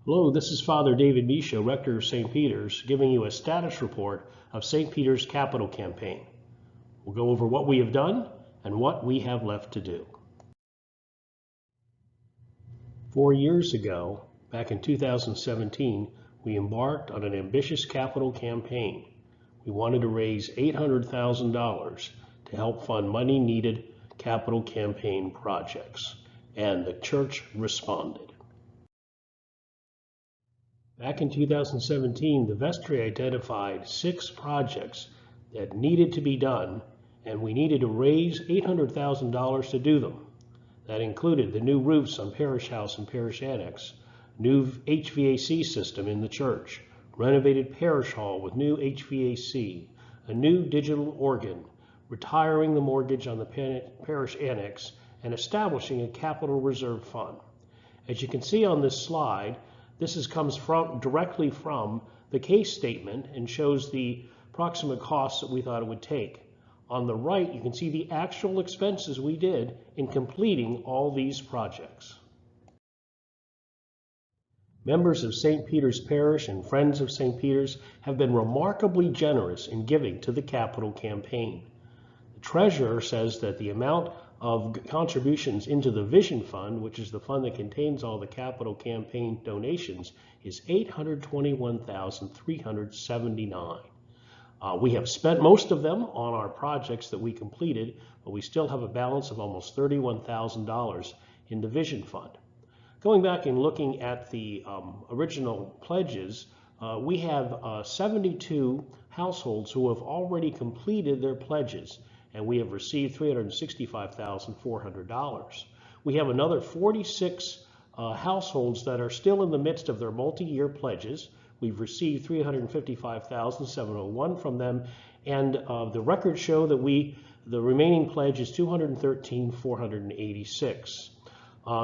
Hello, this is Father David Michaud, Rector of St. Peter's, giving you a status report of St. Peter's Capital Campaign. We'll go over what we have done and what we have left to do. 4 years ago, back in 2017, we embarked on an ambitious capital campaign. We wanted to raise $800,000 to help fund money-needed capital campaign projects, and the church responded. Back in 2017, the vestry identified 6 projects that needed to be done, and we needed to raise $800,000 to do them. That included the new roofs on Parish House and Parish Annex, new HVAC system in the church, renovated Parish Hall with new HVAC, a new digital organ, retiring the mortgage on the Parish Annex, and establishing a capital reserve fund. As you can see on this slide, this comes directly from the case statement and shows the approximate costs that we thought it would take. On the right, you can see the actual expenses we did in completing all these projects. Members of St. Peter's Parish and Friends of St. Peter's have been remarkably generous in giving to the capital campaign. The treasurer says that the amount of contributions into the Vision Fund, which is the fund that contains all the capital campaign donations, is $821,379. We have spent most of them on our projects that we completed, but we still have a balance of almost $31,000 in the Vision Fund. Going back and looking at the original pledges, we have 72 households who have already completed their pledges, and we have received $365,400. We have another 46 households that are still in the midst of their multi-year pledges. We've received $355,701 from them, and the records show that the remaining pledge is $213,486.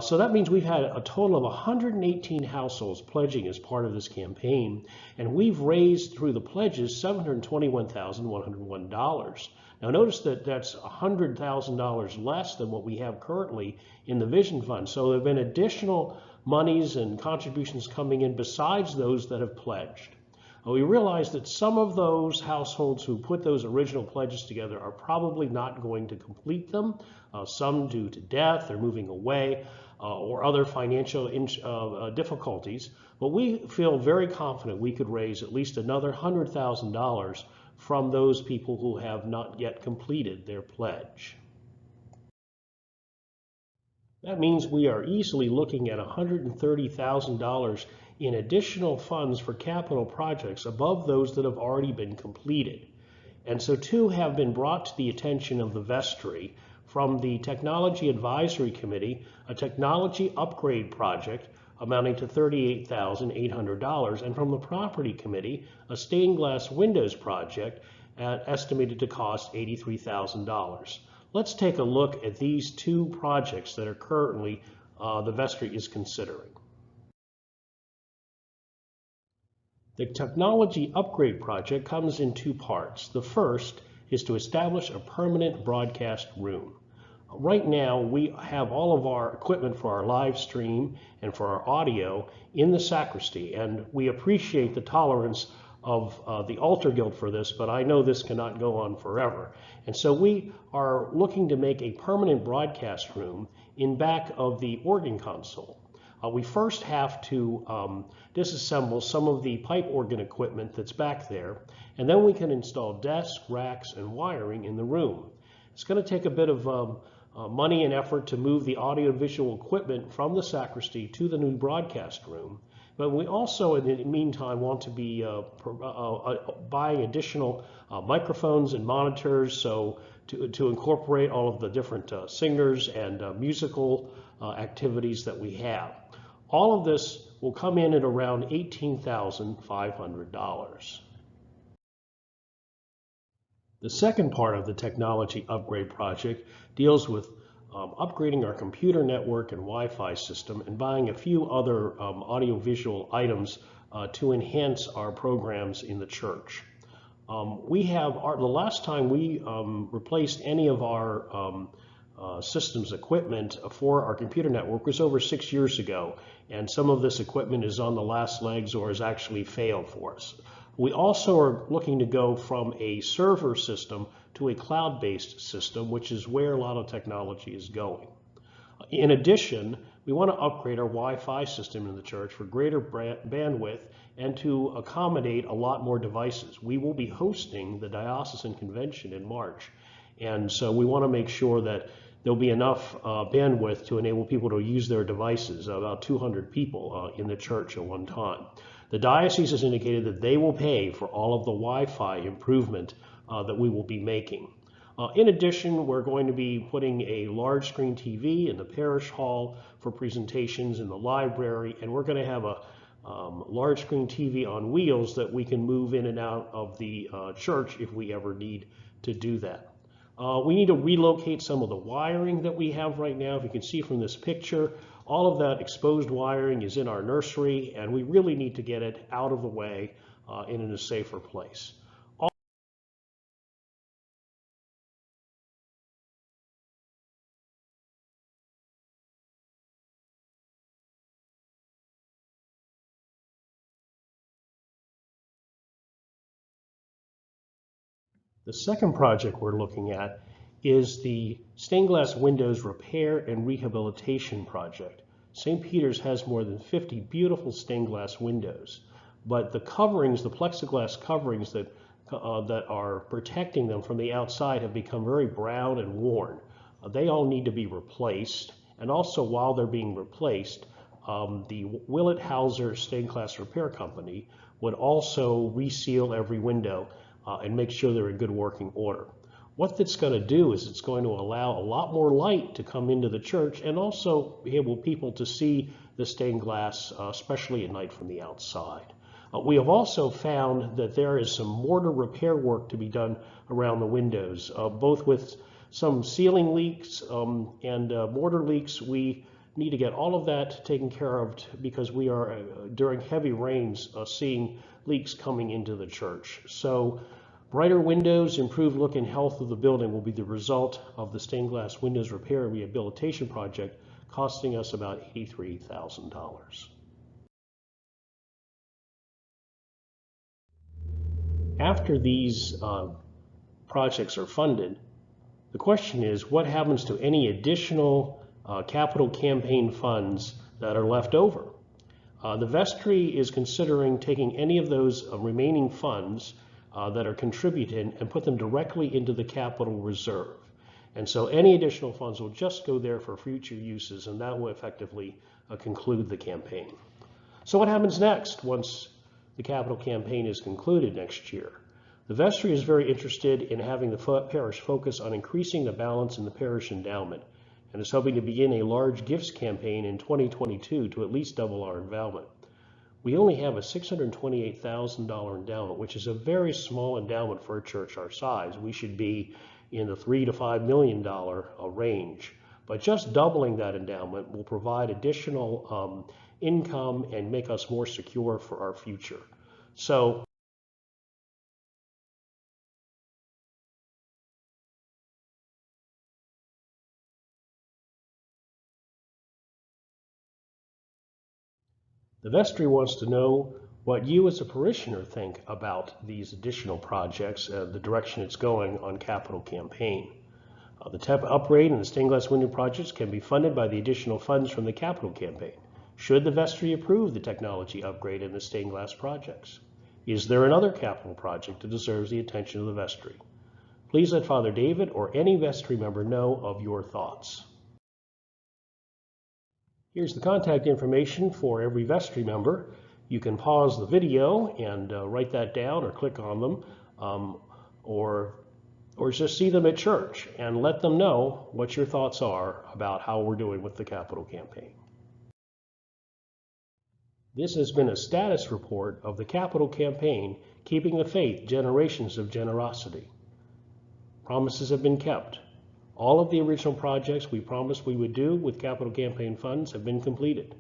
So that means we've had a total of 118 households pledging as part of this campaign, and we've raised through the pledges $721,101. Now notice that that's $100,000 less than what we have currently in the Vision Fund. So there have been additional monies and contributions coming in besides those that have pledged. We realize that some of those households who put those original pledges together are probably not going to complete them, some due to death or moving away or other financial difficulties. But we feel very confident we could raise at least another $100,000 from those people who have not yet completed their pledge. That means we are easily looking at $130,000 in additional funds for capital projects above those that have already been completed. And so 2 have been brought to the attention of the vestry from the Technology Advisory Committee, a technology upgrade project amounting to $38,800, and from the Property Committee, a stained glass windows project estimated to cost $83,000. Let's take a look at these 2 projects that are currently the vestry is considering. The technology upgrade project comes in 2 parts. The first is to establish a permanent broadcast room. Right now, we have all of our equipment for our live stream and for our audio in the sacristy, and we appreciate the tolerance of the altar guild for this, but I know this cannot go on forever. And so we are looking to make a permanent broadcast room in back of the organ console. We first have to disassemble some of the pipe organ equipment that's back there, and then we can install desks, racks, and wiring in the room. It's going to take a bit of money and effort to move the audio-visual equipment from the sacristy to the new broadcast room, but we also, in the meantime, want to be buying additional microphones and monitors so to incorporate all of the different singers and musical activities that we have. All of this will come in at around $18,500. The second part of the technology upgrade project deals with upgrading our computer network and Wi-Fi system and buying a few other audiovisual items to enhance our programs in the church. The last time we replaced any of our systems equipment for our computer network was over 6 years ago, and some of this equipment is on the last legs or has actually failed for us. We also are looking to go from a server system to a cloud-based system, which is where a lot of technology is going. In addition, we want to upgrade our Wi-Fi system in the church for greater bandwidth and to accommodate a lot more devices. We will be hosting the diocesan convention in March, and so we want to make sure that there'll be enough bandwidth to enable people to use their devices, about 200 people in the church at one time. The diocese has indicated that they will pay for all of the Wi-Fi improvement that we will be making. In addition, we're going to be putting a large screen TV in the parish hall for presentations in the library, and we're going to have a large screen TV on wheels that we can move in and out of the church if we ever need to do that. We need to relocate some of the wiring that we have right now. If you can see from this picture, all of that exposed wiring is in our nursery, and we really need to get it out of the way and in a safer place. The second project we're looking at is the stained glass windows repair and rehabilitation project. St. Peter's has more than 50 beautiful stained glass windows, but the coverings, the plexiglass coverings that are protecting them from the outside have become very brown and worn. They all need to be replaced, and also while they're being replaced, the Willett Hauser Stained Glass Repair Company would also reseal every window and make sure they're in good working order. What that's going to do is it's going to allow a lot more light to come into the church and also enable people to see the stained glass, especially at night from the outside. We have also found that there is some mortar repair work to be done around the windows, both with some ceiling leaks and mortar leaks. We need to get all of that taken care of because we are, during heavy rains, seeing leaks coming into the church. So brighter windows, improved look and health of the building will be the result of the stained glass windows repair and rehabilitation project, costing us about $83,000. After these projects are funded, the question is what happens to any additional capital campaign funds that are left over? The vestry is considering taking any of those remaining funds that are contributed and put them directly into the capital reserve. And so any additional funds will just go there for future uses, and that will effectively conclude the campaign. So what happens next once the capital campaign is concluded next year? The vestry is very interested in having the parish focus on increasing the balance in the parish endowment, and is hoping to begin a large gifts campaign in 2022 to at least double our endowment. We only have a $628,000 endowment, which is a very small endowment for a church our size. We should be in the $3 to $5 million range. But just doubling that endowment will provide additional income and make us more secure for our future. So the vestry wants to know what you as a parishioner think about these additional projects, the direction it's going on capital campaign. The TEP upgrade and the stained glass window projects can be funded by the additional funds from the capital campaign. Should the vestry approve the technology upgrade and the stained glass projects? Is there another capital project that deserves the attention of the vestry? Please let Father David or any vestry member know of your thoughts. Here's the contact information for every vestry member. You can pause the video and write that down or click on them, or just see them at church and let them know what your thoughts are about how we're doing with the capital campaign. This has been a status report of the capital campaign, Keeping the Faith, Generations of Generosity. Promises have been kept. All of the original projects we promised we would do with capital campaign funds have been completed.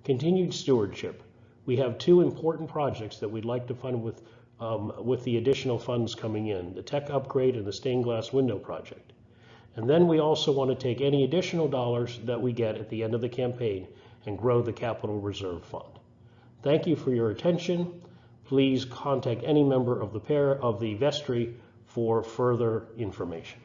Continued stewardship. We have two important projects that we'd like to fund with the additional funds coming in, the tech upgrade and the stained glass window project. And then we also want to take any additional dollars that we get at the end of the campaign and grow the capital reserve fund. Thank you for your attention. Please contact any member of the vestry for further information.